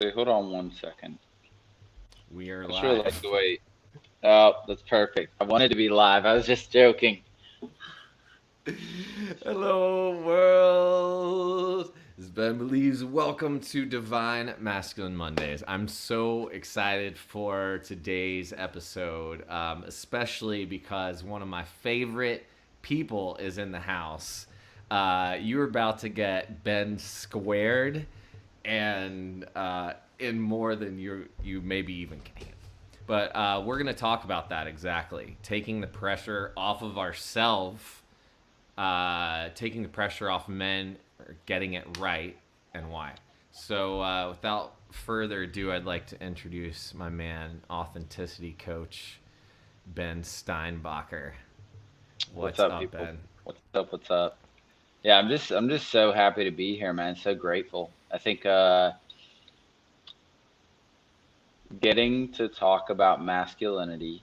Wait, hold on 1 second. We are I sure like the live. way. Oh, that's perfect. I wanted to be live. I was just joking. Hello, world. This is Ben Believes. Welcome to Divine Masculine Mondays. I'm so excited for today's episode, especially because one of my favorite people is in the house. You're about to get Ben squared and in more than you maybe even can handle. But we're going to talk about that exactly. Taking the pressure off of ourselves, taking the pressure off men, or getting it right, and why. So, without further ado, I'd like to introduce my man, authenticity coach, Ben Steinbacher. What's What's up, up, people? Ben? What's up? What's up? Yeah, I'm just so happy to be here, man. So grateful. I think getting to talk about masculinity.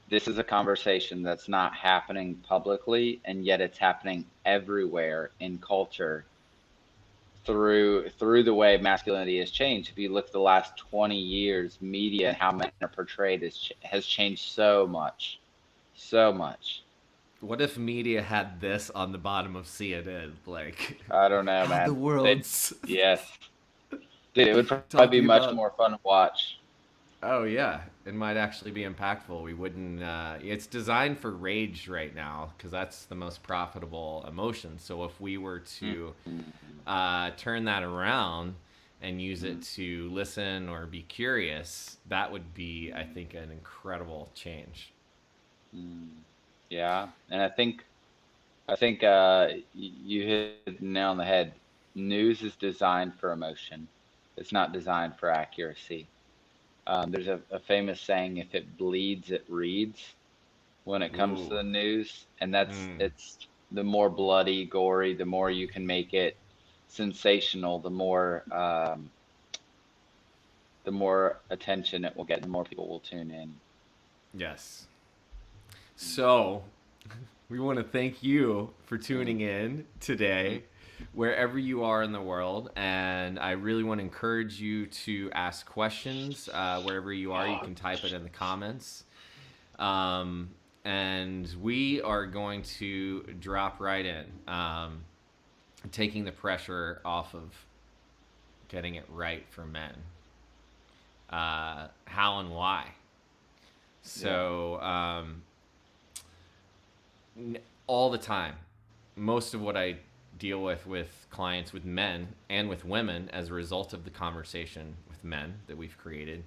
This is a conversation that's not happening publicly, and yet it's happening everywhere in culture through the way masculinity has changed. If you look at the last 20 years, media and how men are portrayed has changed so much, so much. What if media had this on the bottom of CNN? Like, I don't know, how the man. They world's yes, dude, it would probably be talking much more about. fun to watch. Oh yeah, it might actually be impactful. We wouldn't. It's designed for rage right now because that's the most profitable emotion. So if we were to Mm-hmm. turn that around and use it to listen or be curious, that would be, I think, an incredible change. Mm-hmm. Yeah, and I think you hit the nail on the head. News is designed for emotion. It's not designed for accuracy. There's a famous saying, if it bleeds, it reads, when it comes to Ooh. the news, and that's Mm. it's the more bloody, gory, the more you can make it sensational, the more attention it will get, the more people will tune in. Yes. So we want to thank you for tuning in Mm-hmm. today, wherever you are in the world. And I really want to encourage you to ask questions. Wherever you are, you can type it in the comments. Um, and we are going to drop right in, taking the pressure off of getting it right for men. How and why. Yeah. So, all the time, most of what I deal with clients, with men and with women, as a result of the conversation with men that we've created,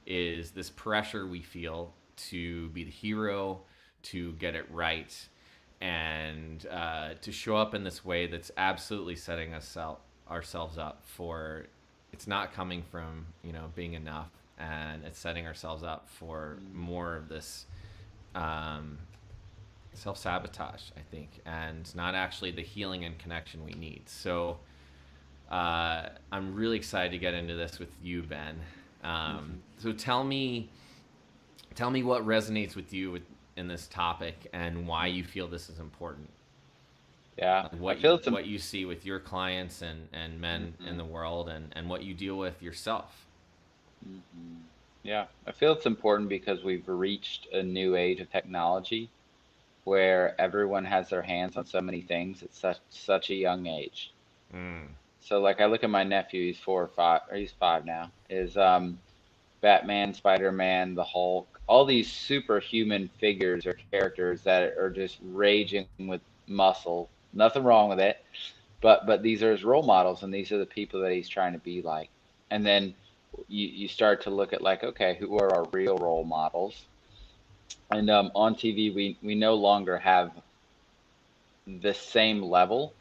is this pressure we feel to be the hero, to get it right, and to show up in this way that's absolutely setting ourselves up for. It's not coming from being enough, and it's setting ourselves up for more of this um, self sabotage, I think, and not actually the healing and connection we need. So I'm really excited to get into this with you, Ben. Mm-hmm. So tell me what resonates with you in this topic and why you feel this is important. Yeah. Like I feel it's what you see with your clients and men in mm-hmm. the world and what you deal with yourself. Mm-hmm. Yeah. I feel it's important because we've reached a new age of technology where everyone has their hands on so many things at such a young age. Mm. So like I look at my nephew, he's 4 or 5, or he's 5 now. Is Batman, Spider-Man, the Hulk, all these superhuman figures or characters that are just raging with muscle. Nothing wrong with it, but these are his role models, and these are the people that he's trying to be like. And then you start to look at like, okay, who are our real role models? And on TV, we no longer have the same level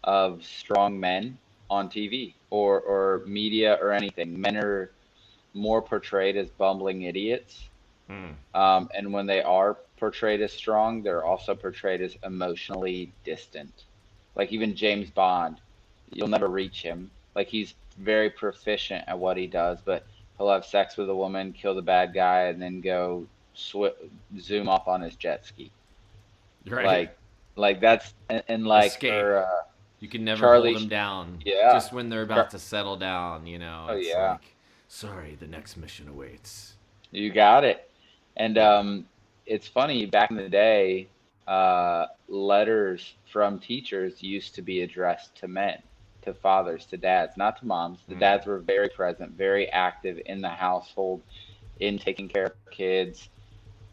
of strong men on TV or media or anything. Men are more portrayed as bumbling idiots. Mm. And when they are portrayed as strong, they're also portrayed as emotionally distant. Like even James Bond, you'll never reach him. Like he's very proficient at what he does, but he'll have sex with a woman, kill the bad guy, and then go zoom off on his jet ski. Right. Like, like that's and like Escape. or You can never hold Charlie, them down. yeah, Just when they're about Char- to settle down, oh it's yeah, like. Sorry, the next mission awaits. You got it. And Yeah. it's funny, back in the day, letters from teachers used to be addressed to men, to fathers, to dads, not to moms. The Mm. dads were very present, very active in the household, in taking care of kids.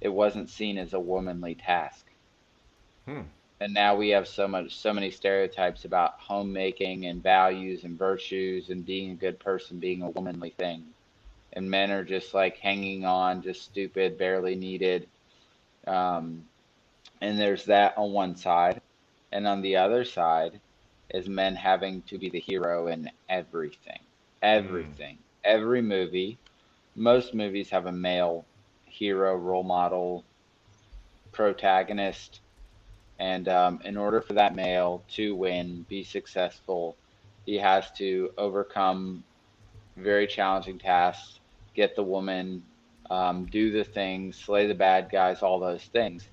It wasn't seen as a womanly task. Hmm. And now we have so many stereotypes about homemaking and values and virtues and being a good person being a womanly thing. And men are just like hanging on, just stupid, barely needed. Um, and there's that on one side. And on the other side is men having to be the hero in everything. Mm. Everything. Every movie. Most movies have a male hero, role model, protagonist. And in order for that male to win, be successful, he has to overcome very challenging tasks, get the woman, do the things, slay the bad guys, all those things.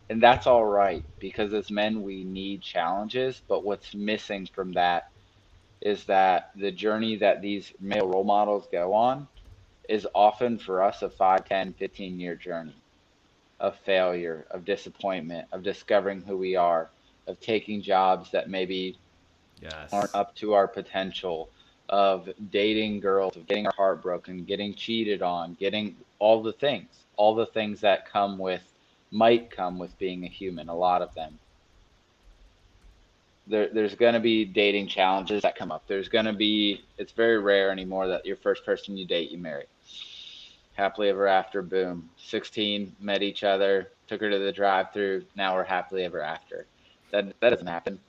And that's all right because as men, we need challenges. But what's missing from that is that the journey that these male role models go on is often for us a 5, 10, 15-year journey of failure, of disappointment, of discovering who we are, of taking jobs that maybe aren't Yes. up to our potential, of dating girls, of getting our heart broken, getting cheated on, getting all the things that come with, might come with being a human, a lot of them. There's going to be dating challenges that come up. There's going to be, it's very rare anymore that your first person you date, you marry. Happily ever after, boom. 16, met each other, took her to the drive through, now we're happily ever after. That doesn't happen.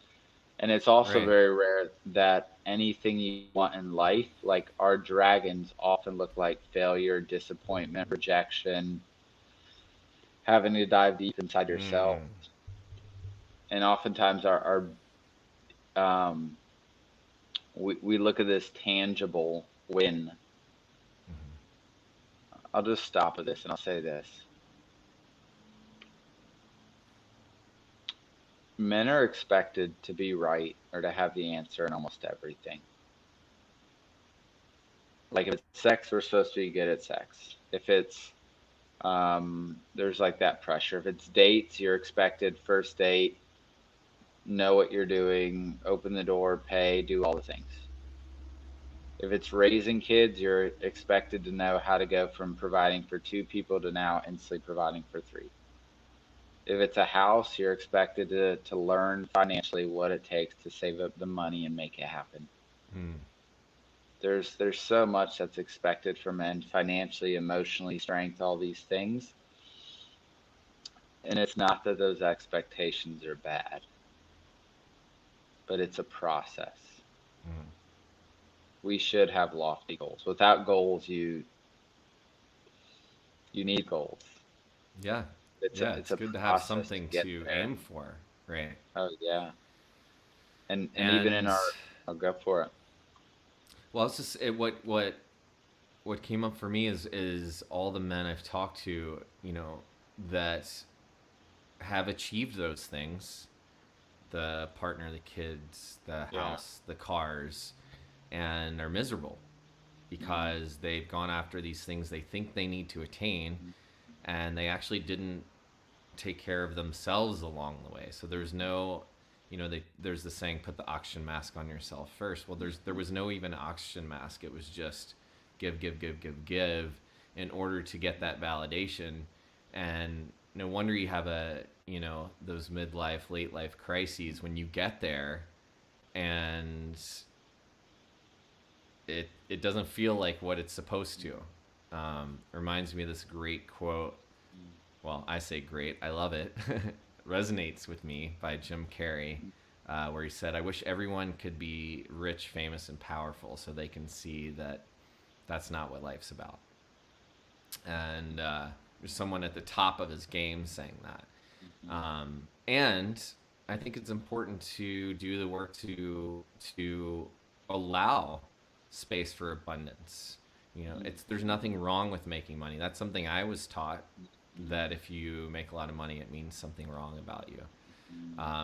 And it's also Right. very rare that anything you want in life, like our dragons often look like failure, disappointment, rejection, having to dive deep inside yourself. Mm. And oftentimes we look at this tangible win. I'll just stop with this and I'll say this. Men are expected to be right or to have the answer in almost everything. Like if it's sex, we're supposed to be good at sex. If it's there's like that pressure. If it's dates, you're expected first date, know what you're doing, open the door, pay, do all the things. If it's raising kids, you're expected to know how to go from providing for two people to now instantly providing for three. If it's a house, you're expected to learn financially what it takes to save up the money and make it happen. Mm. There's so much that's expected from men financially, emotionally, strength, all these things. And it's not that those expectations are bad, but it's a process. Mm. We should have lofty goals. Without goals, you need goals. Yeah. Yeah. It's It's a good to have process to something get to there. aim for. Right. Oh yeah, and even in And our, I'll go for it. well, it's just what came up for me is all the men I've talked to, that have achieved those things, the partner, the kids, the Yeah. house, the cars, and are miserable Mm-hmm. because they've gone after these things they think they need to attain, and they actually didn't take care of themselves along the way. So there's no, there's the saying, put the oxygen mask on yourself first. Well, there was no even oxygen mask. It was just give, give, give, give, give in order to get that validation. And no wonder you have those midlife, late life crises when you get there and it doesn't feel like what it's supposed to. Reminds me of this great quote. Well, I say great. I love it. Resonates with me by Jim Carrey, where he said, "I wish everyone could be rich, famous, and powerful, so they can see that that's not what life's about." And there's someone at the top of his game saying that. And I think it's important to do the work to allow space for abundance. It's there's nothing wrong with making money. That's something I was taught, that if you make a lot of money, it means something wrong about you.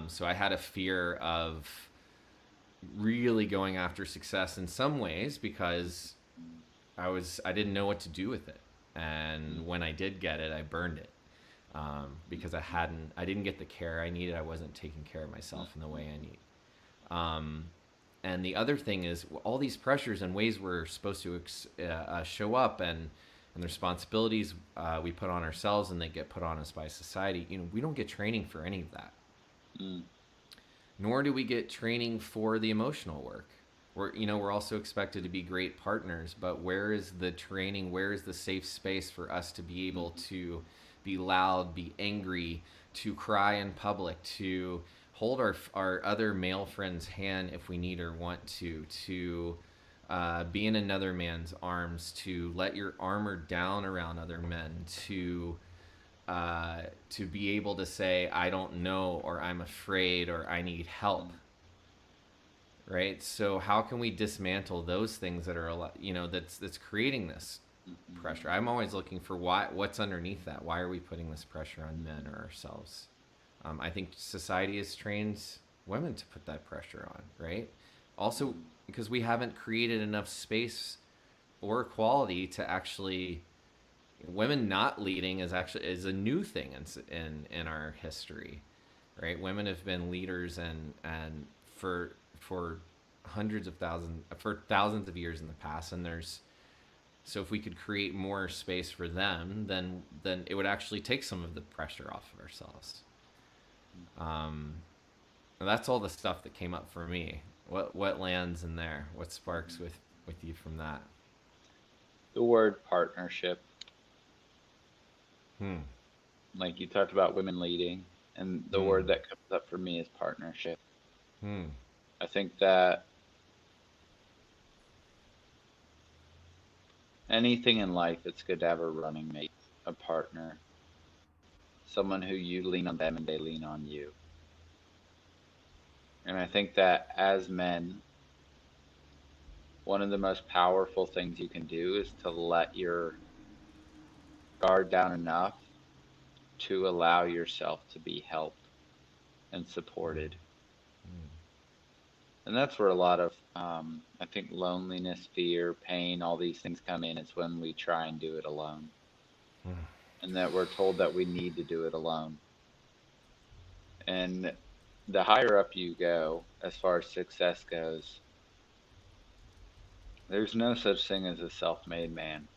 So I had a fear of really going after success in some ways because I didn't know what to do with it, and when I did get it, I burned it, because I didn't get the care I needed. I wasn't taking care of myself in the way I need. Um, and the other thing is all these pressures and ways we're supposed to show up, and the responsibilities we put on ourselves and they get put on us by society. We don't get training for any of that, Mm. nor do we get training for the emotional work. We're also expected to be great partners, but where is the training? Where is the safe space for us to be able to be loud, be angry, to cry in public, to hold our other male friend's hand if we need or want to be in another man's arms, to let your armor down around other men, to be able to say I don't know, or I'm afraid, or I need help, right? So how can we dismantle those things that are that's creating this pressure? I'm always looking for what's underneath that. Why are we putting this pressure on men or ourselves? I think society has trained women to put that pressure on, right? Also, because we haven't created enough space or equality to actually, women not leading is a new thing in our history, right? Women have been leaders and for thousands of years in the past, and there's so if we could create more space for them, then it would actually take some of the pressure off of ourselves. Um, and that's all the stuff that came up for me. What lands in there? What sparks with you from that? The word partnership, Hmm. like you talked about women leading, and the Hmm. word that comes up for me is partnership. Hmm. I think that anything in life, it's good to have a running mate, a partner, someone who you lean on them and they lean on you. And I think that as men, one of the most powerful things you can do is to let your guard down enough to allow yourself to be helped and supported. And that's where a lot of, I think, loneliness, fear, pain, all these things come in. It's when we try and do it alone, Hmm. and that we're told that we need to do it alone. And the higher up you go, as far as success goes, there's no such thing as a self made man.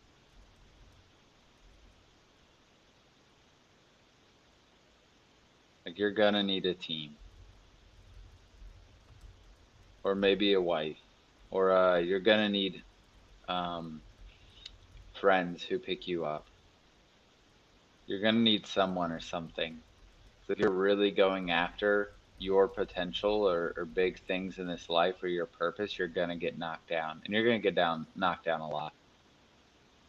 Like, you're gonna need a team, or maybe a wife, or you're gonna need um, friends who pick you up. You're gonna need someone or something. So if you're really going after your potential or big things in this life or your purpose, you're gonna get knocked down. And you're gonna get knocked down a lot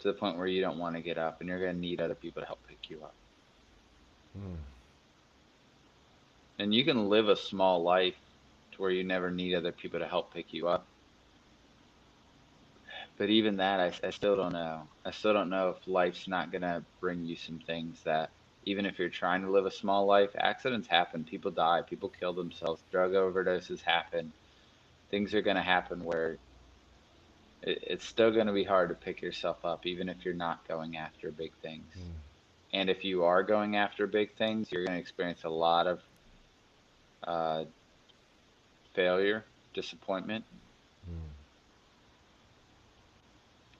to the point where you don't want to get up and you're gonna need other people to help pick you up. Hmm. And you can live a small life to where you never need other people to help pick you up. But even that, I still don't know. I still don't know if life's not gonna bring you some things that, even if you're trying to live a small life, accidents happen, people die, people kill themselves, drug overdoses happen. Things are gonna happen where it's still gonna be hard to pick yourself up, even if you're not going after big things. Hmm. And if you are going after big things, you're gonna experience a lot of uh, failure, disappointment. Hmm.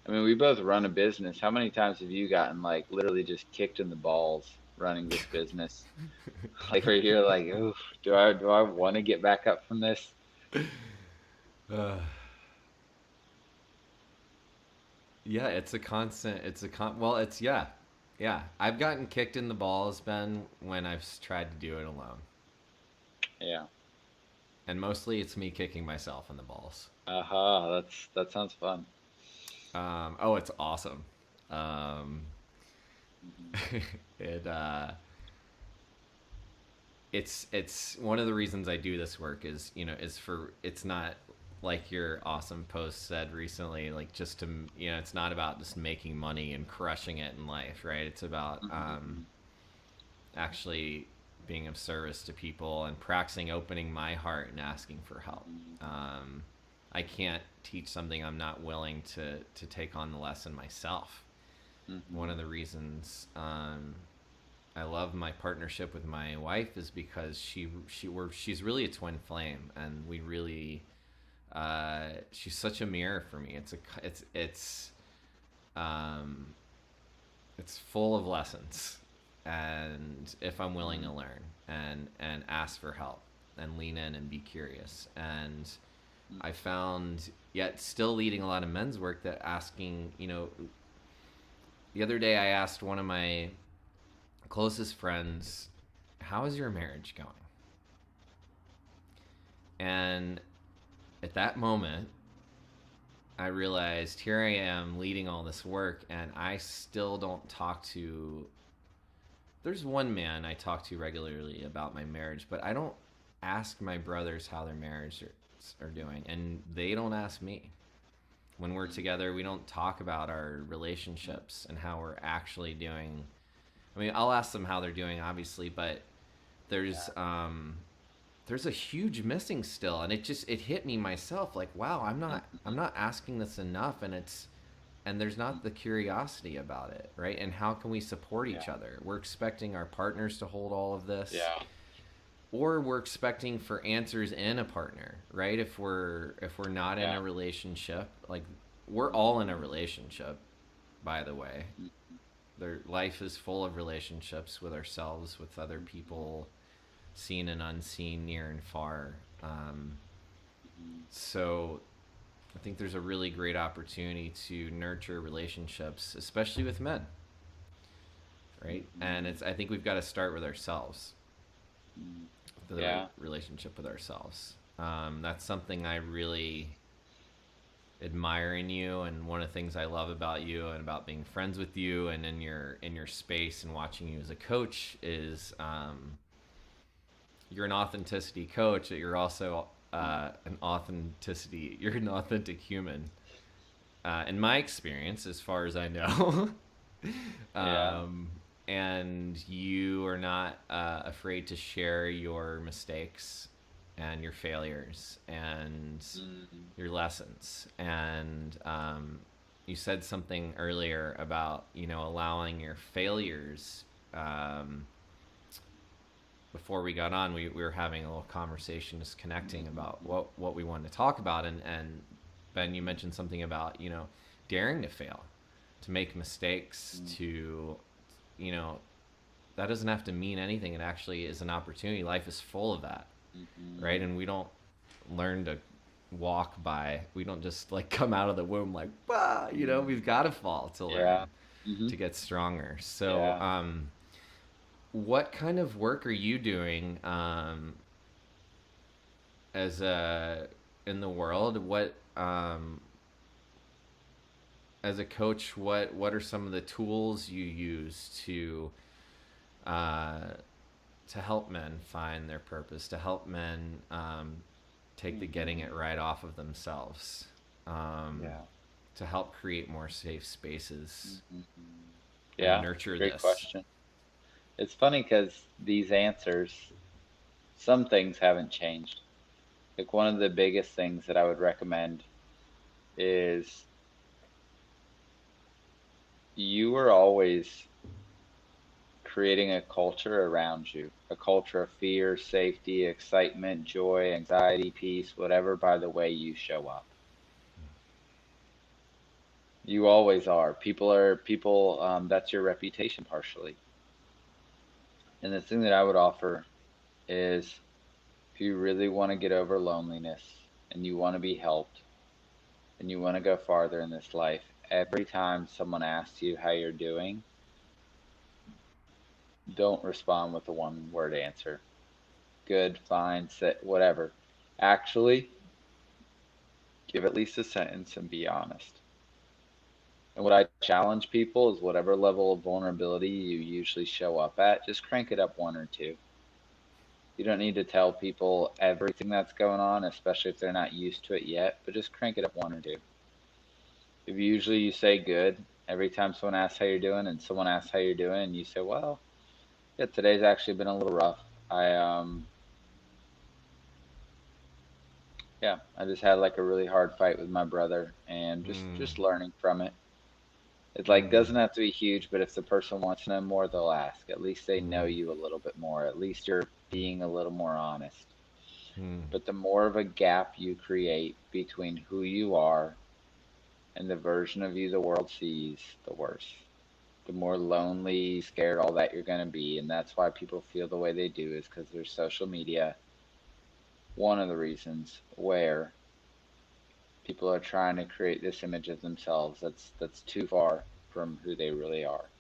I mean, we both run a business. How many times have you gotten like literally just kicked in the balls running this business? Like where you're like, oof, do I want to get back up from this? uh, yeah, it's a constant. Well, it's yeah, yeah. I've gotten kicked in the balls, Ben, when I've tried to do it alone, Yeah. and mostly it's me kicking myself in the balls. Aha, that sounds fun. Oh, it's awesome. Um, Hmm. it it's one of the reasons I do this work is it's not like your awesome post said recently, like just to it's not about just making money and crushing it in life, right? It's about Hmm. actually being of service to people and practicing opening my heart and asking for help. Hmm. Um, I can't teach something I'm not willing to take on the lesson myself. One Mm-hmm. of the reasons I love my partnership with my wife is because she's really a twin flame, and we really she's such a mirror for me. Um, it's full of lessons, and if I'm willing to learn and ask for help and lean in and be curious, and I found yet still leading a lot of men's work that asking, the other day I asked one of my closest friends, how is your marriage going? And at that moment, I realized here I am leading all this work, and I still don't talk to. There's one man I talk to regularly about my marriage, but I don't ask my brothers how their marriage are doing, and they don't ask me. When we're together, we don't talk about our relationships and how we're actually doing. I mean, I'll ask them how they're doing, obviously, but there's Yeah. um, there's a huge missing still, and it hit me myself like, wow, I'm not asking this enough, and there's not the curiosity about it, right? And how can we support each Yeah. other? We're expecting our partners to hold all of this, Yeah. or we're expecting for answers in a partner, right? If we're not in Yeah. a relationship, like we're all in a relationship, by the way. Their life is full of relationships with ourselves, with other people, seen and unseen, near and far. So I think there's a really great opportunity to nurture relationships, especially with men, right? And it's I think we've got to start with ourselves, the right Yeah. relationship with ourselves. That's something I really admire in you, and one of the things I love about you and about being friends with you and in your space and watching you as a coach is you're an authenticity coach. That you're also You're an authentic human. In my experience, as far as I know, Yeah. um, and you are not afraid to share your mistakes and your failures and Mm-hmm. your lessons. And you said something earlier about allowing your failures. Before we got on, we were having a little conversation, just connecting about what we wanted to talk about, and Ben, you mentioned something about daring to fail, to make mistakes, to you know that doesn't have to mean anything. It actually is an opportunity. Life is full of that, right? Mm-hmm. And we don't learn to walk by. We don't just like come out of the womb like, bah, we've got to fall to Yeah. learn, Mm-hmm. to get stronger. So, Yeah. what kind of work are you doing as a in the world? What as a coach? What are some of the tools you use uh, to help men find their purpose? To help men take the getting Mm-hmm. it right off of themselves. Um, Yeah. to help create more safe spaces Mm-hmm. and Yeah. nurture Great this. question. It's funny because these answers, some things haven't changed. Like one of the biggest things that I would recommend is you are always creating a culture around you, a culture of fear, safety, excitement, joy, anxiety, peace, whatever, by the way you show up. You always are. That's your reputation partially. And the thing that I would offer is if you really want to get over loneliness and you want to be helped and you want to go farther in this life, every time someone asks you how you're doing, don't respond with a one word answer. Good, fine, whatever. Actually, give at least a sentence and be honest. And what I challenge people is whatever level of vulnerability you usually show up at, just crank it up one or two. You don't need to tell people everything that's going on, especially if they're not used to it yet, but just crank it up one or two. If usually you say good every time someone asks how you're doing and someone asks how you're doing and you say, well, yeah, today's actually been a little rough. I Yeah, I just had like a really hard fight with my brother, and Mm, just learning from it. It like mm, doesn't have to be huge, but if the person wants to know more, they'll ask. At least they know mm, you a little bit more. At least you're being a little more honest. mm. But the more of a gap you create between who you are and the version of you the world sees, the worse. The more lonely, scared, all that you're going to be. And that's why people feel the way they do, is because there's social media. One of the reasons where people are trying to create this image of themselves that's too far from who they really are.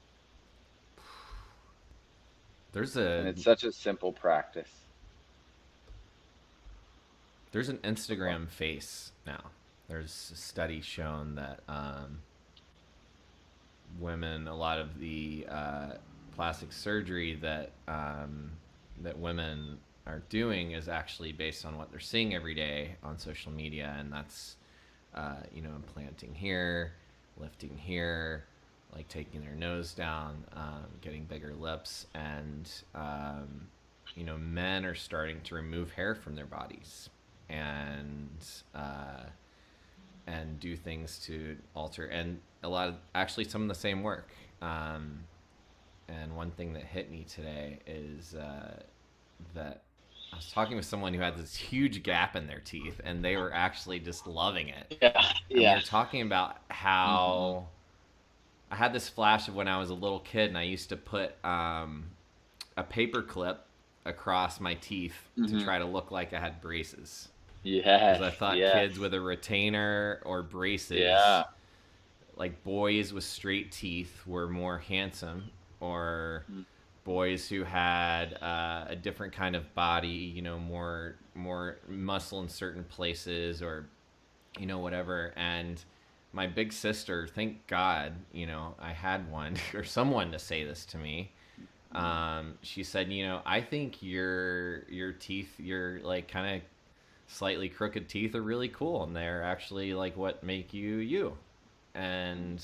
There's And a it's such a simple practice. there's an Well, Instagram face now. There's a study shown that women, a lot of the plastic surgery that women are doing is actually based on what they're seeing every day on social media, and that's implanting here, lifting here, like taking their nose down, getting bigger lips, and men are starting to remove hair from their bodies and uh, and do things to alter, and a lot of actually some of the same work. And one thing that hit me today is that I was talking with someone who had this huge gap in their teeth, and they were actually just loving it. yeah, And we yeah. were talking about Hmm. how I had this flash of when I was a little kid, and I used to put a paper clip across my teeth to Hmm. try to look like I had braces, because Yes, I thought yes, kids with a retainer or braces, yeah. like boys with straight teeth, were more handsome, or Mm. boys who had a different kind of body, more muscle in certain places, or whatever. And my big sister, thank God, I had one or someone to say this to me. She said, I think your teeth, your like kind of slightly crooked teeth, are really cool, and they're actually like what make you you. And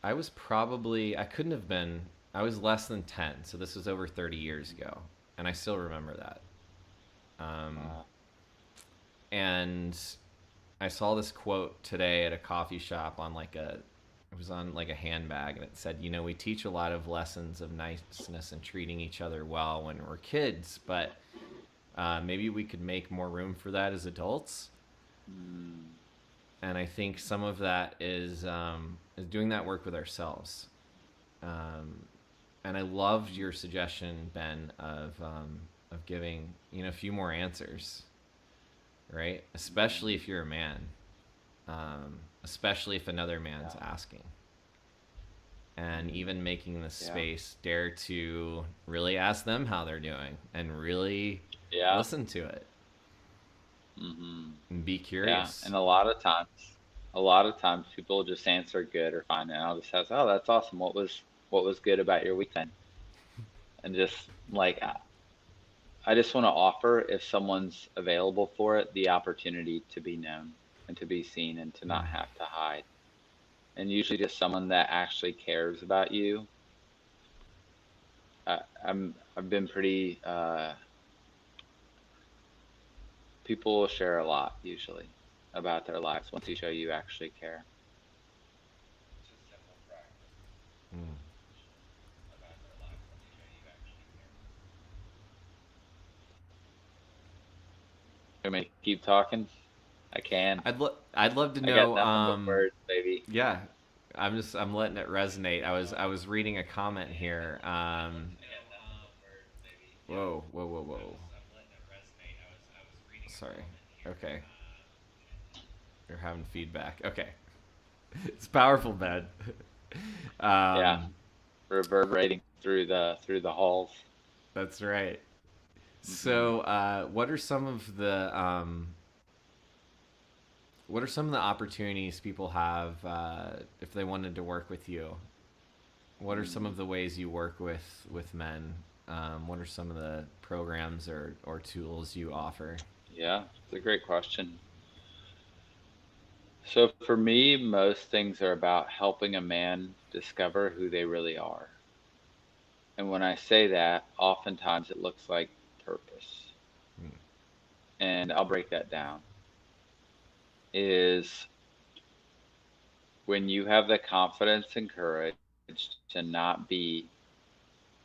I couldn't have been, I was less than 10, so this was over 30 years ago, and I still remember that. Um, Wow. and I saw this quote today at a coffee shop on it was on like a handbag, and it said, we teach a lot of lessons of niceness and treating each other well when we're kids, but maybe we could make more room for that as adults. Mm. And I think some of that is doing that work with ourselves. Um, and I loved your suggestion, Ben, of giving a few more answers, right? Especially if you're a man, especially if another man's Yeah, asking, and mm. even making the Yeah, space dare to really ask them how they're doing and really yeah. listen to it Hmm. and be Yeah. curious. And a lot of times people just answer good or fine, and I'll just ask, "Oh, that's awesome. What was good about your weekend?" And just like I just want to offer, if someone's available for it, the opportunity to be known and to be seen and to Mm, not have to hide. And usually just someone that actually cares about you. I've been pretty people will share a lot usually about their lives once you show you actually care. mm. You want me to keep talking? I can. I'd love to I got know. nothing but words, baby. Yeah, I'm letting it resonate. I was reading a comment here. Whoa, whoa, whoa, whoa. Sorry. Okay, you're having feedback. Okay, it's powerful, Ben. Yeah, um, reverberating through the halls. that's right. Hmm. So, what are some of the opportunities people have if they wanted to work with you? What are some Mm. of the ways you work with men? What are some of the programs or tools you offer? Yeah, it's a great question. So for me, most things are about helping a man discover who they really are. And when I say that, oftentimes it looks like purpose. and I'll break that down, is when you have the confidence and courage to not be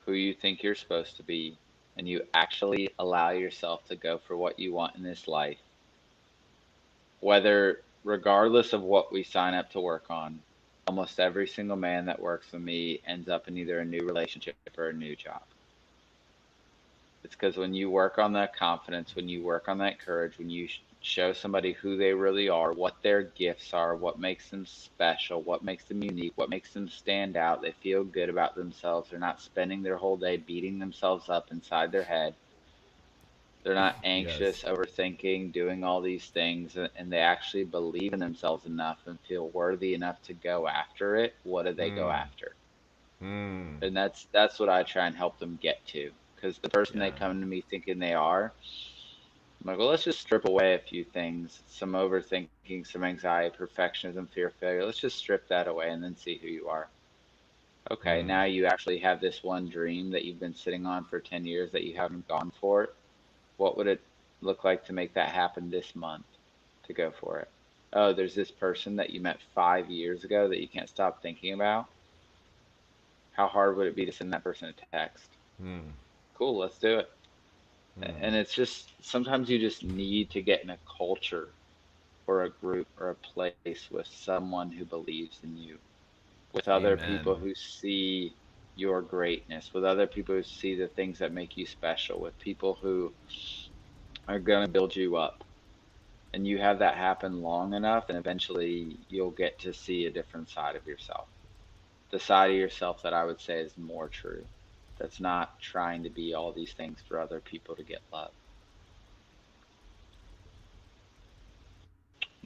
who you think you're supposed to be, and you actually allow yourself to go for what you want in this life, whether regardless of what we sign up to work on, almost every single man that works with me ends up in either a new relationship or a new job. It's because when you work on that confidence, when you work on that courage, when you show somebody who they really are, what their gifts are, what makes them special, what makes them unique, what makes them stand out, they feel good about themselves. They're not spending their whole day beating themselves up inside their head. They're not Yes. anxious, overthinking, doing all these things, and they actually believe in themselves enough and feel worthy enough to go after it. What do they go Mm. after? Mm. And that's what I try and help them get to. Because the person they Yeah. come to me thinking they are, I'm like, well, let's just strip away a few things, some overthinking, some anxiety, perfectionism, fear of failure. Let's just strip that away and then see who you are. Okay, Mm. now you actually have this one dream that you've been sitting on for 10 years that you haven't gone for it. What would it look like to make that happen this month to go for it? Oh, there's this person that you met 5 years ago that you can't stop thinking about. How hard would it be to send that person a text? Mm. Cool, let's do it. Mm. And it's just sometimes you just need to get in a culture or a group or a place with someone who believes in you, with other people Amen. who see your greatness, with other people who see the things that make you special, with people who are going to build you up. And you have that happen long enough, and eventually you'll get to see a different side of yourself. The side of yourself that I would say is more true. That's not trying to be all these things for other people to get love.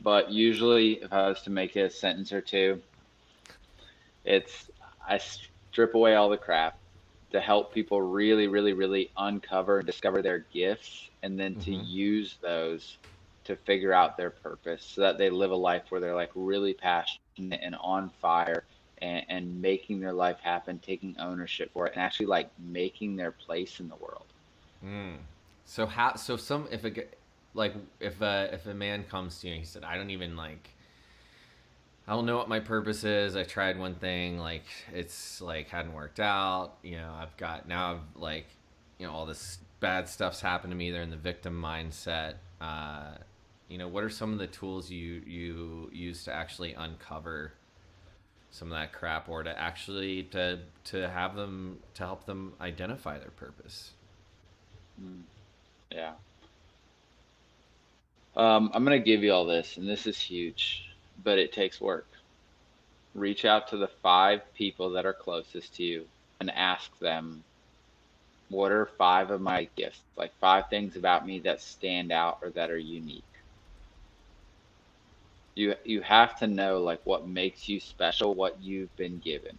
But usually, if I was to make it a sentence or two, it's I strip away all the crap to help people really, really, really uncover and discover their gifts and then to Mm-hmm. use those to figure out their purpose so that they live a life where they're like really passionate and on fire and making their life happen, taking ownership for it, and actually like making their place in the world. Mm. So some if like if a man comes to you and he said, I don't even like, I don't know what my purpose is. I tried one thing, like it's like hadn't worked out. You know, I've got now I've like, you know, all this bad stuff's happened to me. They're in the victim mindset. You know, what are some of the tools you use to actually uncover some of that crap, or to actually to have them to help them identify their purpose? Mm, yeah. I'm going to give you all this, and this is huge, but it takes work. Reach out to the 5 people that are closest to you and ask them, what are 5 of my gifts? Like 5 things about me that stand out or that are unique. You have to know like what makes you special, what you've been given.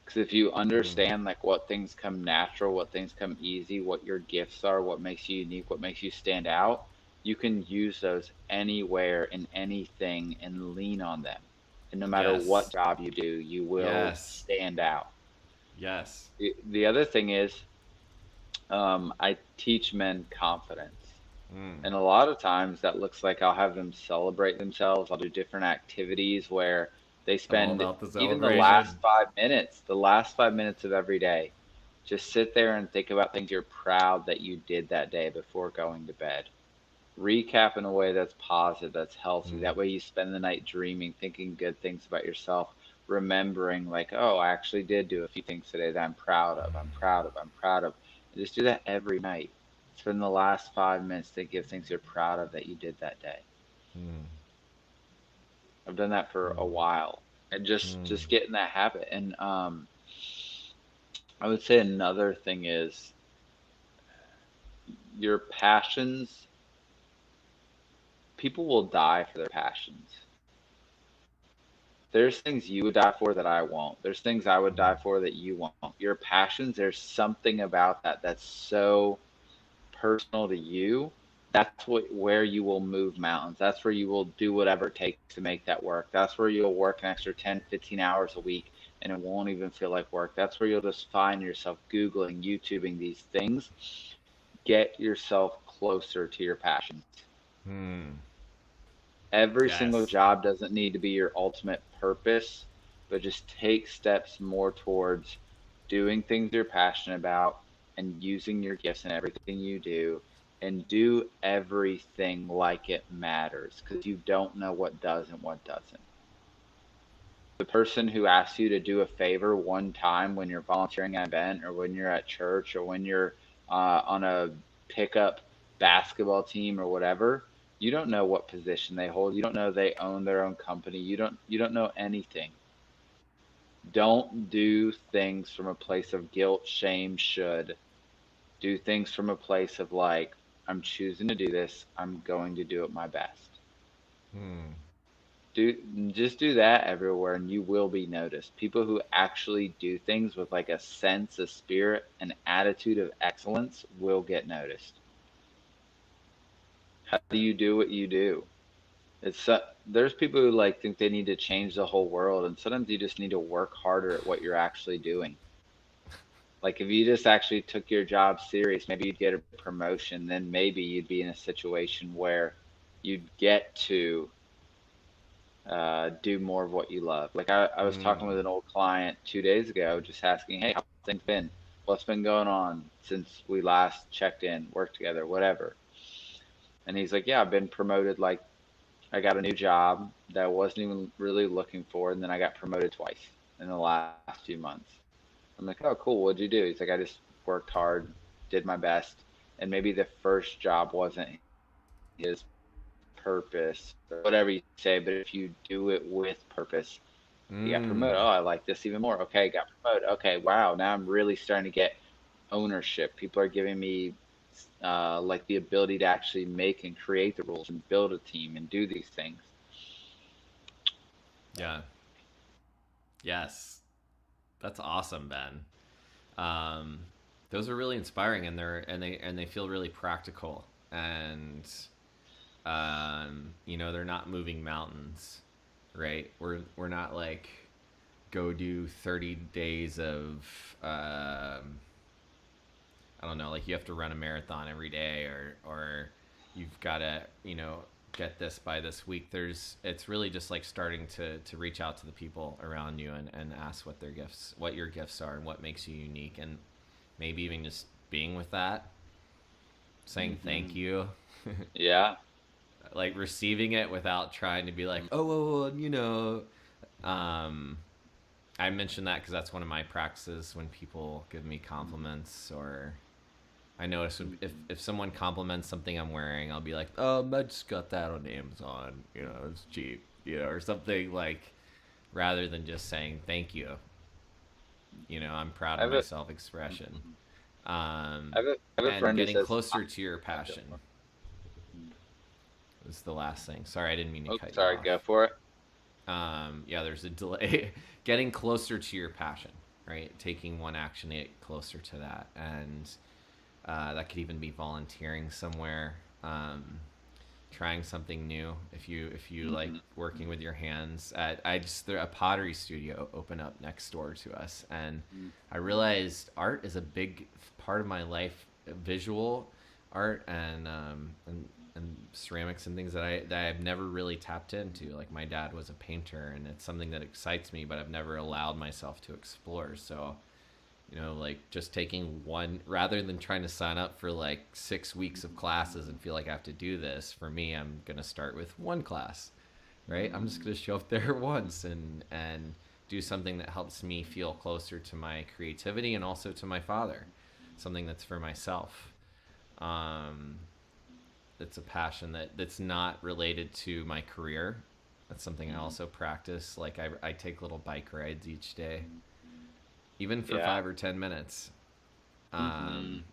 Because if you Mm. understand like what things come natural, what things come easy, what your gifts are, what makes you unique, what makes you stand out, you can use those anywhere in anything and lean on them. And no matter what Yes. job you do, you will Yes. stand out. Yes. The other thing is, I teach men confidence. Mm. And a lot of times that looks like I'll have them celebrate themselves. I'll do different activities where they I'm all spend about the even the celebration. last 5 minutes, the last 5 minutes of every day, just sit there and think about things you're proud that you did that day before going to bed. Recap in a way that's positive, that's healthy. Mm. That way you spend the night dreaming, thinking good things about yourself, remembering like, oh, I actually did do a few things today that I'm proud of. I'm proud of. I'm proud of. And just do that every night. Spend the last 5 minutes thinking of things you're proud of that you did that day. Mm. I've done that for a while and Mm. just get in that habit. And I would say another thing is your passions. People will die for their passions. There's things you would die for that I won't. There's things I would die for that you won't. Your passions, there's something about that that's so personal to you. That's where you will move mountains. That's where you will do whatever it takes to make that work. That's where you'll work an extra 10, 15 hours a week and it won't even feel like work. That's where you'll just find yourself Googling, YouTubing these things. Get yourself closer to your passions. Hmm. Every single Yes. job doesn't need to be your ultimate purpose, but just take steps more towards doing things you're passionate about and using your gifts in everything you do, and do everything like it matters, because you don't know what does and what doesn't. The person who asks you to do a favor one time when you're volunteering at an event, or when you're at church, or when you're on a pickup basketball team or whatever, you don't know what position they hold. You don't know they own their own company. You don't know anything. Don't do things from a place of guilt, shame, should. Do things from a place of like, I'm choosing to do this. I'm going to do it my best. Hmm. Just do that everywhere, and you will be noticed. People who actually do things with like a sense, a spirit, an attitude of excellence will get noticed. How do you do what you do? There's people who like think they need to change the whole world, and sometimes you just need to work harder at what you're actually doing. Like if you just actually took your job serious, maybe you'd get a promotion, then maybe you'd be in a situation where you'd get to do more of what you love. Like I was talking Hmm. with an old client 2 days ago, just asking, hey, how things been? What's been going on since we last checked in, worked together, whatever. And he's like, yeah, I've been promoted. Like I got a new job that I wasn't even really looking for, and then I got promoted twice in the last 2 months. I'm like, oh, cool. What'd you do? He's like, I just worked hard, did my best, and maybe the first job wasn't his purpose or whatever you say, but if you do it with purpose, he got promoted. Hmm. Oh, I like this even more. Okay, got promoted. Okay, wow. Now I'm really starting to get ownership. People are giving me like the ability to actually make and create the rules and build a team and do these things. Yeah. Yes. That's awesome, Ben. Um, those are really inspiring, and they feel really practical, and they're not moving mountains, right? We're not like go do 30 days of I don't know, like you have to run a marathon every day, or you've got to get this by this week. It's really just like starting to reach out to the people around you, and ask what your gifts are, and what makes you unique, and maybe even just being with that, saying thank Hmm. you. Yeah. Like receiving it without trying to be like, oh, well, um I mentioned that because that's one of my practices when people give me compliments. Or I notice if someone compliments something I'm wearing, I'll be like, I just got that on Amazon, it's cheap, or something, like, rather than just saying thank you. I'm proud I of have my a, self expression. I have a And friend who getting says, closer to your passion is the last thing. Sorry, I didn't mean to oh, cut you sorry, off. go for it. Yeah, there's a delay. Getting closer to your passion, right? Taking one action to get closer to that, and that could even be volunteering somewhere, trying something new. If you like Hmm. working with your hands, a pottery studio opened up next door to us, and I realized art is a big part of my life. Visual art, and ceramics and things that I've never really tapped into. Like my dad was a painter, and it's something that excites me, but I've never allowed myself to explore. So, like just taking one, rather than trying to sign up for like 6 weeks of classes and feel like I have to do this. For me, I'm gonna start with one class, right? I'm just gonna show up there once, and do something that helps me feel closer to my creativity, and also to my father, something that's for myself. Um, it's a passion that's not related to my career. That's something I Hmm. also practice. Like I take little bike rides each day, even for Yeah. 5 or 10 minutes. Hmm. Um,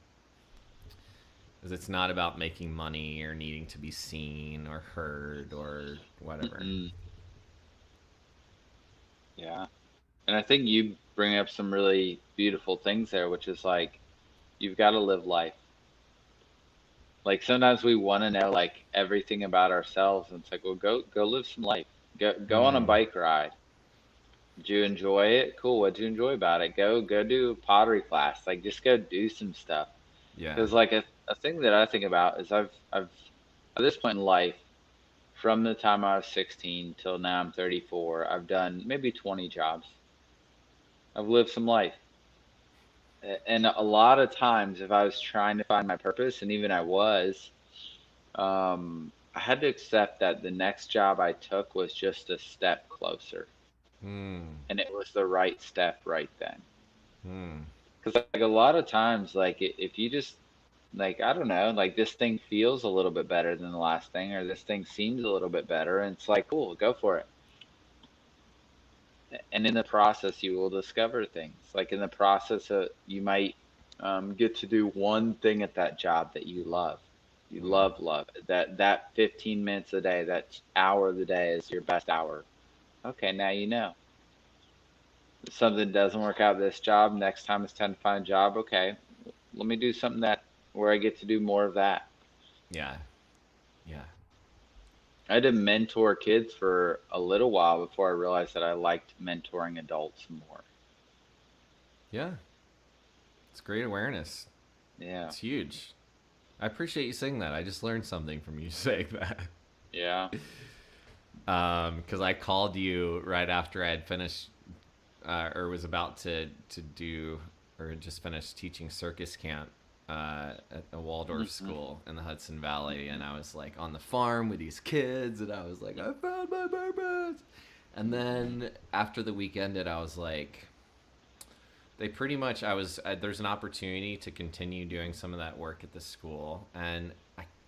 because it's not about making money or needing to be seen or heard or whatever. Hmm. Yeah. And I think you bring up some really beautiful things there, which is like, you've got to live life. Like sometimes we want to know like everything about ourselves, and it's like, well, go live some life. Go on a Hmm. bike ride. Did you enjoy it? Cool. What'd you enjoy about it? Go do a pottery class. Like just go do some stuff. Yeah. Because like a thing that I think about is I've at this point in life, from the time I was 16 till now I'm 34, I've done maybe 20 jobs. I've lived some life. And a lot of times, if I was trying to find my purpose, and even I was, I had to accept that the next job I took was just a step closer, Hmm. and it was the right step right then. Hmm. Because like a lot of times, like if you just like I don't know, like this thing feels a little bit better than the last thing, or this thing seems a little bit better, and it's like cool, go for it. And in the process, you will discover things. Like in the process, you might get to do one thing at that job that you love. You Hmm. love it. That 15 minutes a day, that hour of the day is your best hour. Okay, now you know. If something doesn't work out this job, next time it's time to find a job. Okay, let me do something that where I get to do more of that. Yeah. Yeah. I had to mentor kids for a little while before I realized that I liked mentoring adults more. Yeah. It's great awareness. Yeah, It's huge. I appreciate you saying that. I just learned something from you saying that. yeah. Because I called you right after I had finished, or was about to do, or just finished teaching circus camp at a Waldorf Hmm. school in the Hudson Valley, and I was like on the farm with these kids, and I was like, I found my purpose. And Hmm. then after the week ended, I was like, they pretty much there's an opportunity to continue doing some of that work at the school, and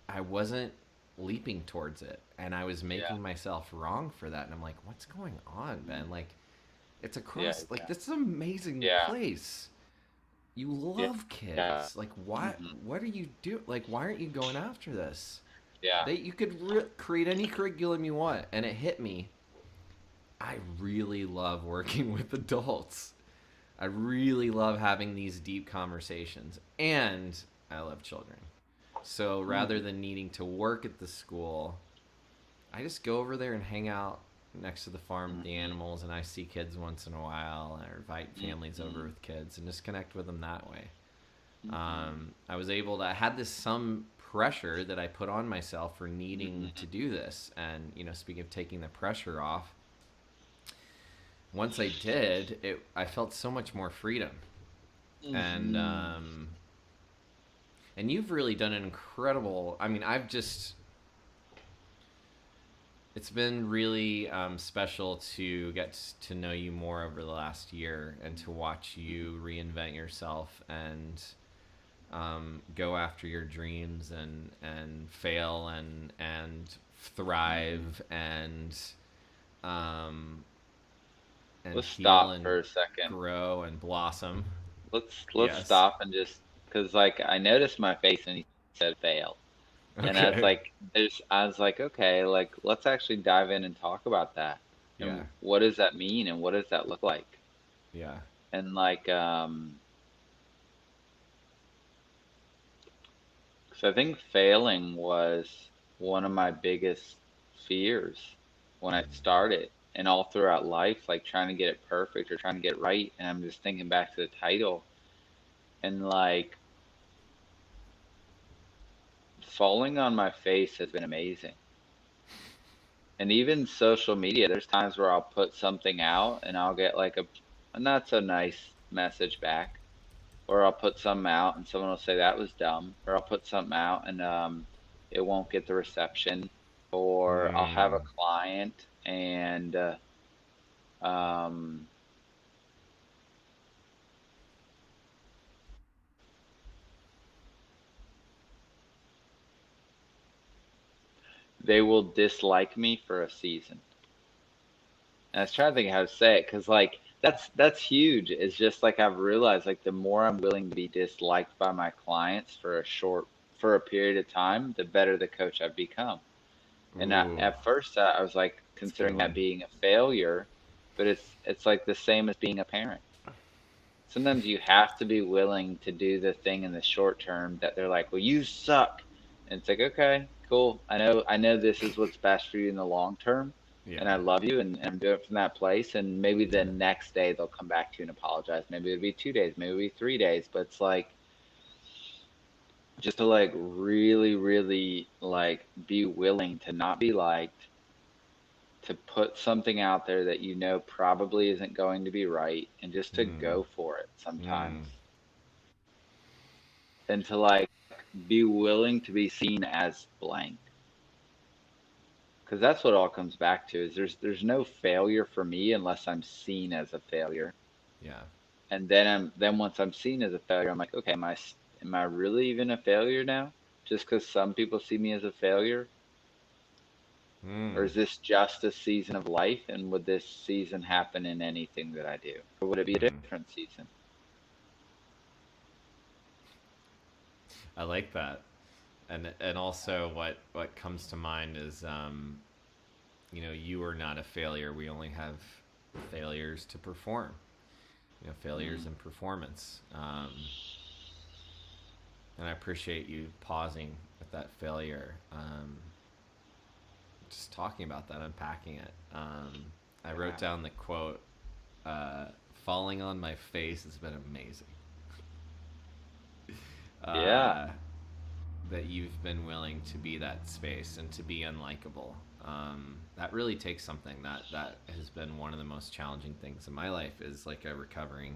I wasn't leaping towards it, and I was Yeah. making myself wrong for that, and I'm like, what's going on, Ben? Like, it's Yeah. across, like, Yeah. this is an amazing Yeah. place. You Yeah. love Yeah. kids. Like, why Hmm. what are you do like, why aren't you going after this? Yeah. They You could create any curriculum you want, and it hit me. I really love working with adults. I really love having these deep conversations, and I love children. So rather Hmm. than needing to work at the school, I just go over there and hang out next to the farm with the Hmm. animals, and I see kids once in a while, and I invite families over Hmm. with kids and just connect with them that way. Hmm. I was able to, I had this some pressure that I put on myself for needing Hmm. to do this. And, speaking of taking the pressure off, once I did, I felt so much more freedom. And, Hmm. you've really done an incredible, I mean, it's been really special to get to know you more over the last year and to watch you reinvent yourself and go after your dreams and fail and Hmm. thrive um, and Let's heal stop and for a second. grow and blossom. Let's Yes. stop and just because like I noticed my face when he said fail, and I was Okay. like, I was like, okay, like let's actually dive in and talk about that. Yeah. And what does that mean, and what does that look like? Yeah. And like, so I think failing was one of my biggest fears when I started and all throughout life, like trying to get it perfect or trying to get it right. And I'm just thinking back to the title and like falling on my face has been amazing. And even social media, there's times where I'll put something out and I'll get like a not so nice message back. Or I'll put something out and someone will say that was dumb. Or I'll put something out and it won't get the reception. Or I'll have a Mm. client and um, they will dislike me for a season. And I was trying to think how to say it because like that's huge. It's just like I've realized like the more I'm willing to be disliked by my clients for a period of time, the better the coach I've become. And Ooh, at first, I was like that's a good considering that one. being a failure, but it's like the same as being a parent. Sometimes you have to be willing to do the thing in the short term that they're like, "Well, you suck," and it's like, "Okay, cool. I know this is what's best for you in the long term, and Yeah. I love you, and I'm doing it from that place." And maybe the Yeah. next day they'll come back to you and apologize. Maybe it'll be 2 days, maybe it'll be 3 days, but it's like just to like really, really like be willing to not be liked, to put something out there that you know probably isn't going to be right, and just to Hmm. go for it Hmm. sometimes, and to like be willing to be seen as blank. Because that's what all comes back to is there's no failure for me unless I'm seen as a failure. Yeah. And then once I'm seen as a failure, I'm like, okay, am I really even a failure now? Just because some people see me as a failure? Or Hmm. is this just a season of life? And would this season happen in anything that I do? Or would it be a Hmm. different season? I like that. And also what comes to mind is you are not a failure. We only have failures to perform. Failures Mm, in performance. And I appreciate you pausing at that failure. Just talking about that, unpacking it. I wrote yeah. down the quote, uh, falling on my face has been amazing. Yeah. Uh, that you've been willing to be that space and to be unlikable. That really takes something. That has been one of the most challenging things in my life is like recovering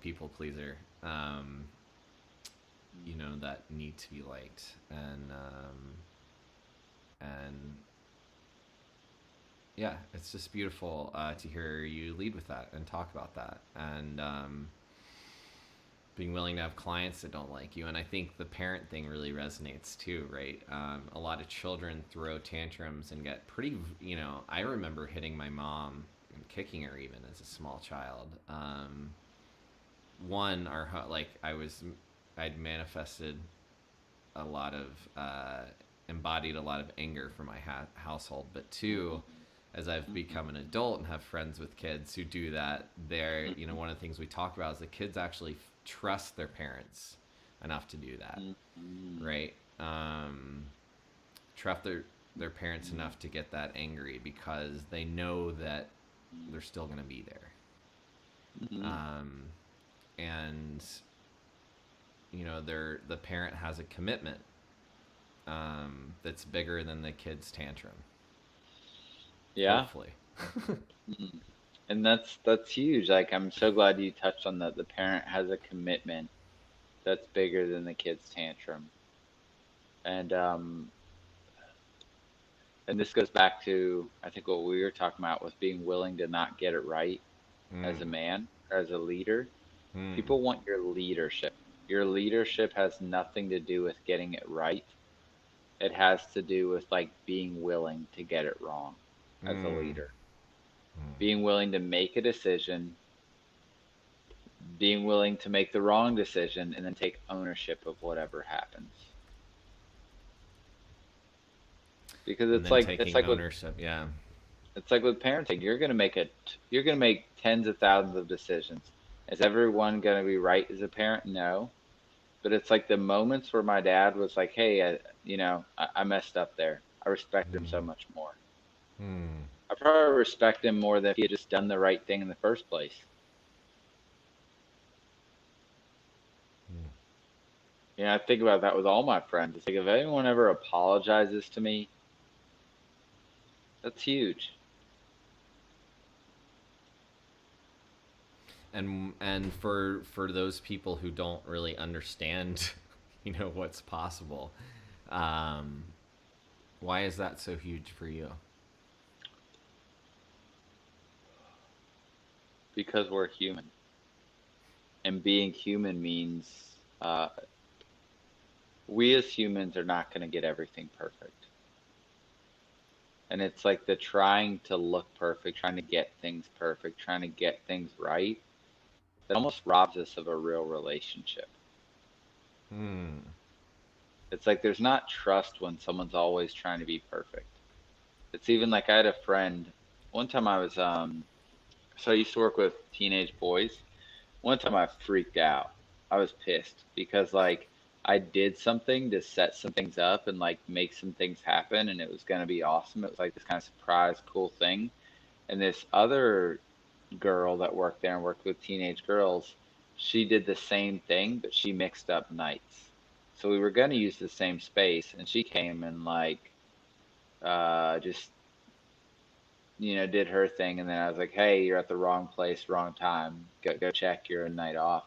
people pleaser. That need to be liked and yeah, it's just beautiful to hear you lead with that and talk about that and being willing to have clients that don't like you. And I think the parent thing really resonates too, right? A lot of children throw tantrums and get pretty, I remember hitting my mom and kicking her even as a small child. One, like I'd manifested a lot of, embodied a lot of anger for my household. But two, as I've become an adult and have friends with kids who do that, one of the things we talk about is the kids actually trust their parents enough to do that, right? Trust their parents enough to get that angry because they know that they're still going to be there. Um, and the parent has a commitment that's bigger than the kid's tantrum. Yeah. Hopefully. And that's huge. Like I'm so glad you touched on that. The parent has a commitment that's bigger than the kid's tantrum. And and this goes back to I think what we were talking about with being willing to not get it right as a Mm. man, as a leader. Mm. People want your leadership. Your leadership has nothing to do with getting it right. It has to do with like being willing to get it wrong as a Mm. leader. Being willing to make a decision, being willing to make the wrong decision and then take ownership of whatever happens. Because And it's then like it's taking like with ownership. Yeah. parenting. You're gonna make tens of thousands of decisions. Is everyone gonna be right as a parent? No. But it's like the moments where my dad was like, "Hey, I messed up there." I respect him so Mm. much more. Mm. I probably respect him more than if he had just done the right thing in the first place. Mm. I think about that with all my friends. It's like if anyone ever apologizes to me, that's huge. And for those people who don't really understand, what's possible, um, why is that so huge for you? Because we're human. And being human means we as humans are not going to get everything perfect. And it's like the trying to look perfect, trying to get things perfect, trying to get things right that almost robs us of a real relationship. Hmm. It's like there's not trust when someone's always trying to be perfect. It's even like I had a friend one time I was so I used to work with teenage boys. One time I freaked out. I was pissed because like I did something to set some things up and like make some things happen and it was going to be awesome. It was like this kind of surprise cool thing. And this other girl that worked there and worked with teenage girls, she did the same thing, but she mixed up nights. So we were going to use the same space, and she came and like just did her thing, and then I was like, "Hey, you're at the wrong place, wrong time. Go check. You're a night off."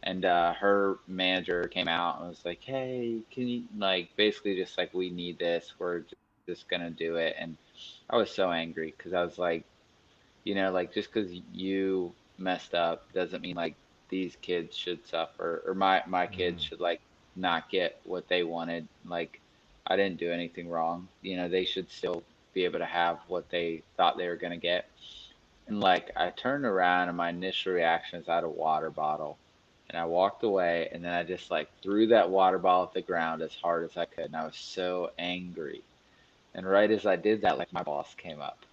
And her manager came out and was like, "Hey, can you like basically just like we need this. We're just gonna do it." And I was so angry because I was like, like just because you messed up doesn't mean like these kids should suffer or my kids Mm. should like not get what they wanted. Like I didn't do anything wrong. They should still be able to have what they thought they were gonna get. And like I turned around and my initial reaction is I had a water bottle. And I walked away and then I just like threw that water bottle at the ground as hard as I could. And I was so angry. And right as I did that, like my boss came up.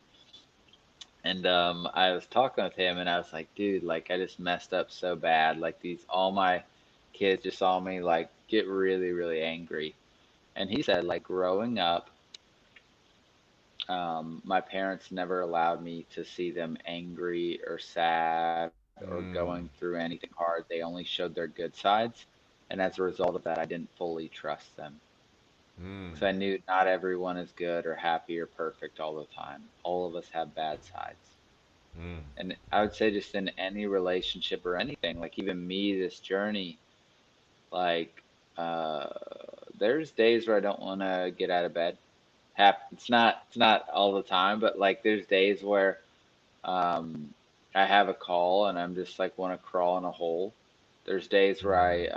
And I was talking with him and I was like, dude, like I just messed up so bad. Like all my kids just saw me like get really, really angry. And he said, like growing up, my parents never allowed me to see them angry or sad or going through Mm. anything hard. They only showed their good sides. And as a result of that, I didn't fully trust them. Mm. Because I knew not everyone is good or happy or perfect all the time. All of us have bad sides. Mm. And I would say just in any relationship or anything, like even me, this journey, like uh, there's days where I don't want to get out of bed. It's not all the time, but like there's days where um, I have a call and I'm just like want to crawl in a hole. There's days where Mm. I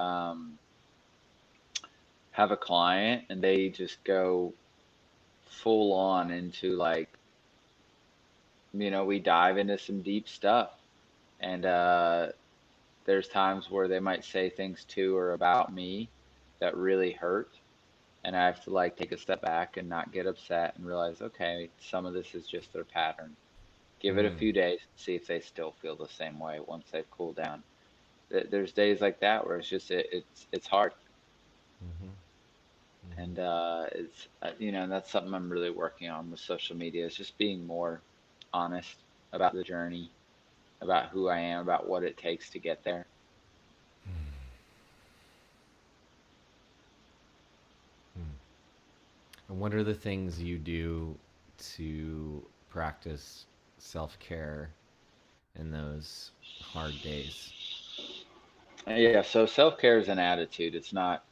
have a client and they just go full on into like, we dive into some deep stuff. And there's times where they might say things to or about me that really hurt. And I have to like take a step back and not get upset and realize, okay, some of this is just their pattern. Give it a Mm. few days, see if they still feel the same way once they've cooled down. There's days like that where it's just it's hard, Mhm. Mhm. and it's and that's something I'm really working on with social media is just being more honest about the journey, about who I am, about what it takes to get there. Mm. And what are the things you do to practice self care in those hard days? Yeah, so self-care is an attitude. It's not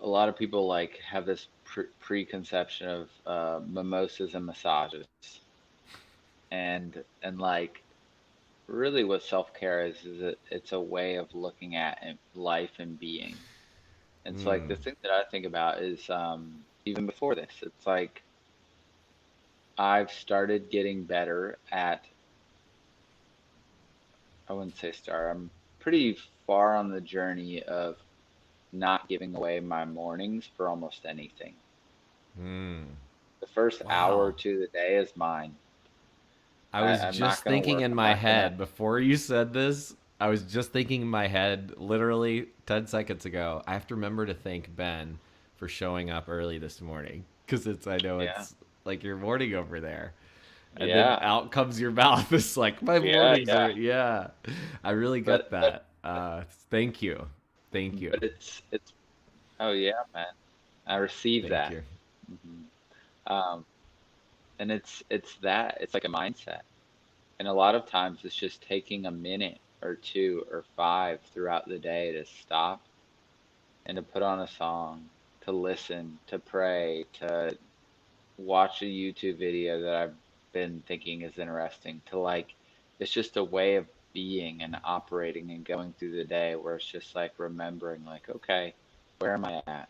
a lot of people like have this preconception of mimosas and massages, and like really what self-care is it's a way of looking at life and being. And so like Mm. the thing that I think about is even before this, it's like I've started getting better at, I wouldn't say start, I'm pretty far on the journey of not giving away my mornings for almost anything. Mm. The first hour or Wow. two of the day is mine. I was I'm not just gonna thinking work. in I'm my not gonna. head before you said this. I was just thinking in my head literally 10 seconds ago. I have to remember to thank Ben for showing up early this morning because I know Yeah, it's like your morning over there. And then yeah, out comes your mouth. It's like my yeah, mornings yeah. are, yeah. I really But get but that. Thank you. Thank you. but it's. Oh yeah, man. I receive Thank that. you. hmm Um, and it's that. It's like a mindset. And a lot of times it's just taking a minute or two or five throughout the day to stop and to put on a song, to listen, to pray, to watch a YouTube video that I've been thinking is interesting, to like, it's just a way of being and operating and going through the day where it's just like remembering, like, okay, where am I at?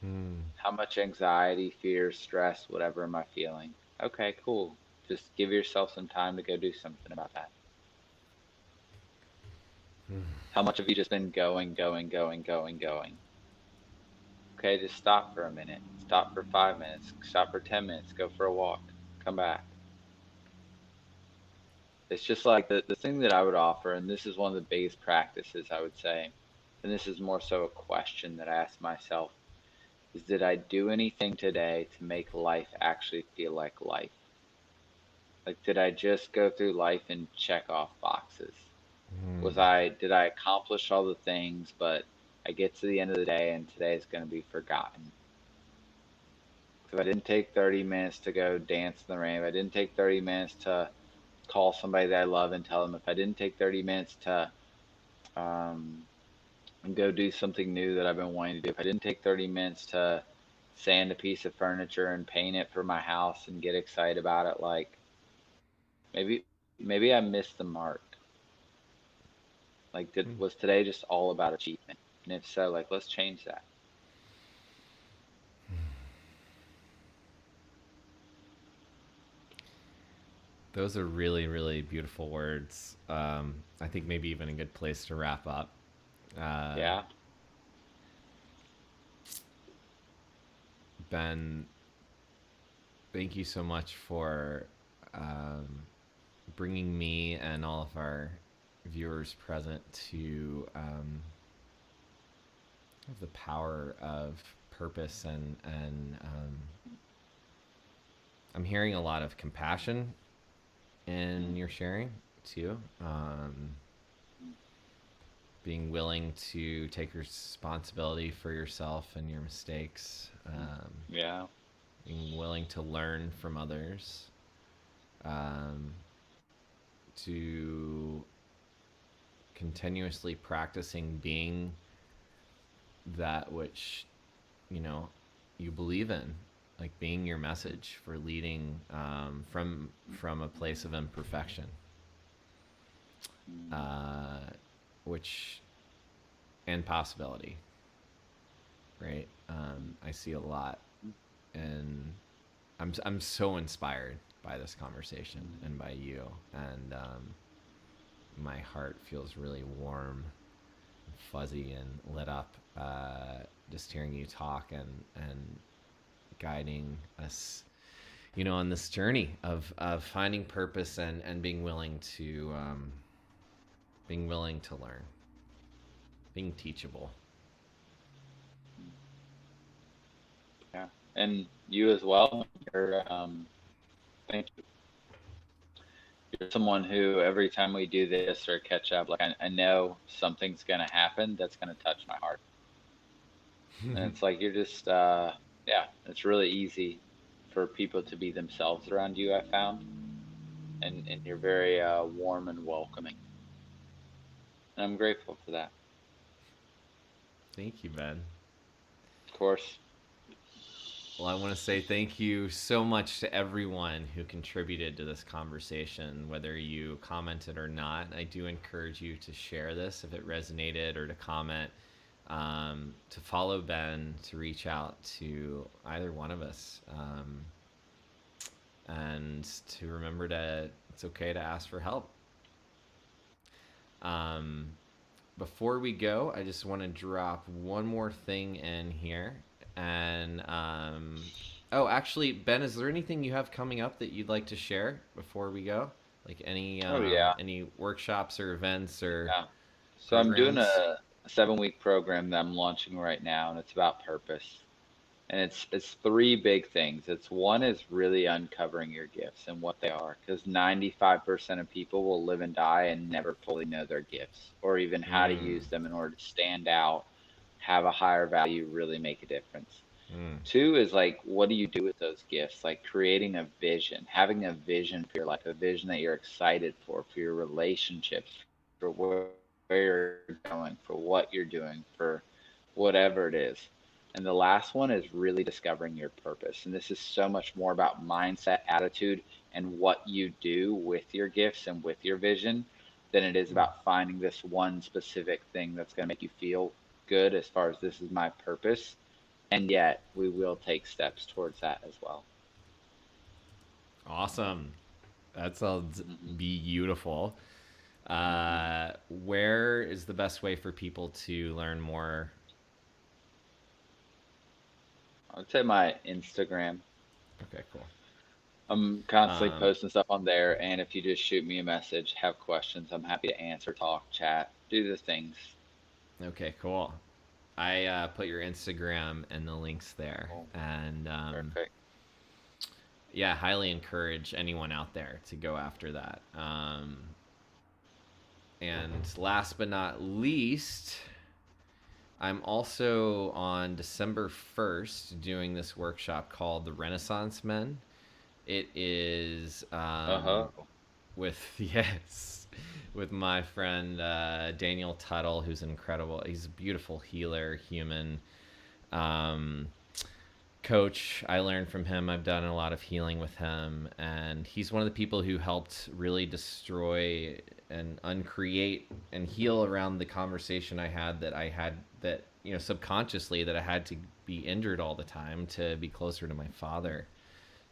Hmm. How much anxiety, fear, stress, whatever am I feeling? Okay, cool. Just give yourself some time to go do something about that. How much have you just been going, going, going, going, going? Okay, just stop for a minute. Stop for 5 minutes. Stop for 10 minutes. Go for a walk. Come back. It's just like the thing that I would offer, and this is one of the biggest practices I would say, and this is more so a question that I ask myself, is did I do anything today to make life actually feel like life? Like, did I just go through life and check off boxes? Mm. Did I accomplish all the things, but I get to the end of the day and today is going to be forgotten. If I didn't take 30 minutes to go dance in the rain, if I didn't take 30 minutes to call somebody that I love and tell them, if I didn't take 30 minutes to um, go do something new that I've been wanting to do, if I didn't take 30 minutes to sand a piece of furniture and paint it for my house and get excited about it, like maybe I missed the mark. Like, was today just all about achievement? And if so, like, let's change that. Those are really, really beautiful words. I think maybe even a good place to wrap up. Uh, Yeah. Ben, thank you so much for um, bringing me and all of our viewers present to the power of purpose and I'm hearing a lot of compassion in your sharing too. Being willing to take responsibility for yourself and your mistakes, Yeah. being willing to learn from others, um, to continuously practicing being that which you know you believe in, like being your message for leading from a place of imperfection, uh, which and possibility, right? I see a lot, and I'm so inspired by this conversation and by you, and my heart feels really warm, and fuzzy, and lit up just hearing you talk and guiding us, on this journey of finding purpose and being willing to learn, being teachable. Yeah. And you as well. Thank you. You're someone who every time we do this or catch up, like I know something's gonna happen that's gonna touch my heart. And it's like you're just yeah, it's really easy for people to be themselves around you, I found. And you're very warm and welcoming. And I'm grateful for that. Thank you, Ben. Of course. Well, I want to say thank you so much to everyone who contributed to this conversation, whether you commented or not. I do encourage you to share this if it resonated, or to comment, to follow Ben, to reach out to either one of us, and to remember that it's okay to ask for help. Um, Before we go, I just want to drop one more thing in here. And oh, actually, Ben, is there anything you have coming up that you'd like to share before we go? Like Oh yeah. any workshops or events or Yeah. So I'm doing programs? a 7 week program that I'm launching right now, and it's about purpose. And it's three big things. It's one is really uncovering your gifts and what they are, because 95% of people will live and die and never fully know their gifts or even how to Mm, use them in order to stand out, have a higher value, really make a difference. mm, Two is like, what do you do with those gifts? Like creating a vision, having a vision for your life, a vision that you're excited for your relationships, for where you're going, for what you're doing, for whatever it is. And the last one is really discovering your purpose. And this is so much more about mindset, attitude, and what you do with your gifts and with your vision than it is mm. about finding this one specific thing that's going to make you feel good as far as this is my purpose. And yet, we will take steps towards that as well. Awesome. That sounds Hmm. beautiful. Hmm. Where is the best way for people to learn more? I would say my Instagram. Okay, cool. I'm constantly Um, posting stuff on there, and if you just shoot me a message, have questions, I'm happy to answer, talk, chat, do the things. okay, cool. I put your Instagram and the links there, Cool. and Perfect. yeah, highly encourage anyone out there to go after that. And last but not least, I'm also on December 1st doing this workshop called the Renaissance Men. It is Uh-huh. with yes, with my friend Daniel Tuttle, who's incredible. He's a beautiful healer, human um, coach. I learned from him. I've done a lot of healing with him, and he's one of the people who helped really destroy and uncreate and heal around the conversation I had that subconsciously that I had to be injured all the time to be closer to my father,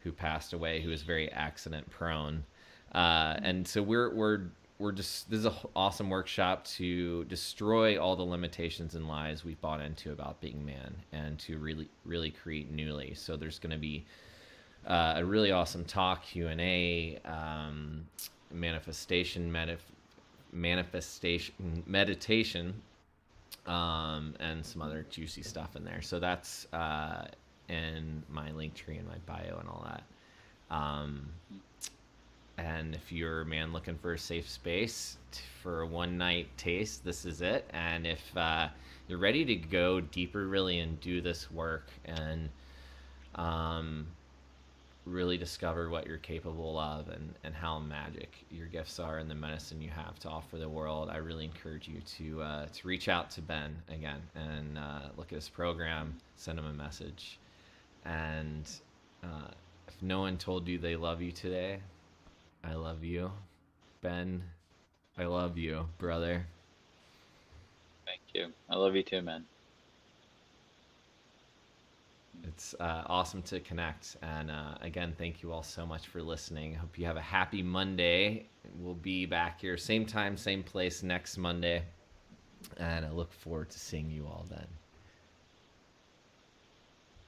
who passed away, who was very accident prone. And so we're just this is an awesome workshop to destroy all the limitations and lies we've bought into about being man, and to really create newly. So there's going to be a really awesome talk, Q&A, manifestation meditation, and some other juicy stuff in there. So that's in my link tree and my bio and all that. And if you're a man looking for a safe space for a one night taste, this is it. And if you're ready to go deeper, really, and do this work, and really discover what you're capable of, and how magic your gifts are, and the medicine you have to offer the world, I really encourage you to reach out to Ben again, and look at his program, send him a message. And if no one told you they love you today, I love you. Ben, I love you, brother. Thank you. I love you too, man. It's awesome to connect. And again, thank you all so much for listening. Hope you have a happy Monday. We'll be back here, same time, same place next Monday. And I look forward to seeing you all then.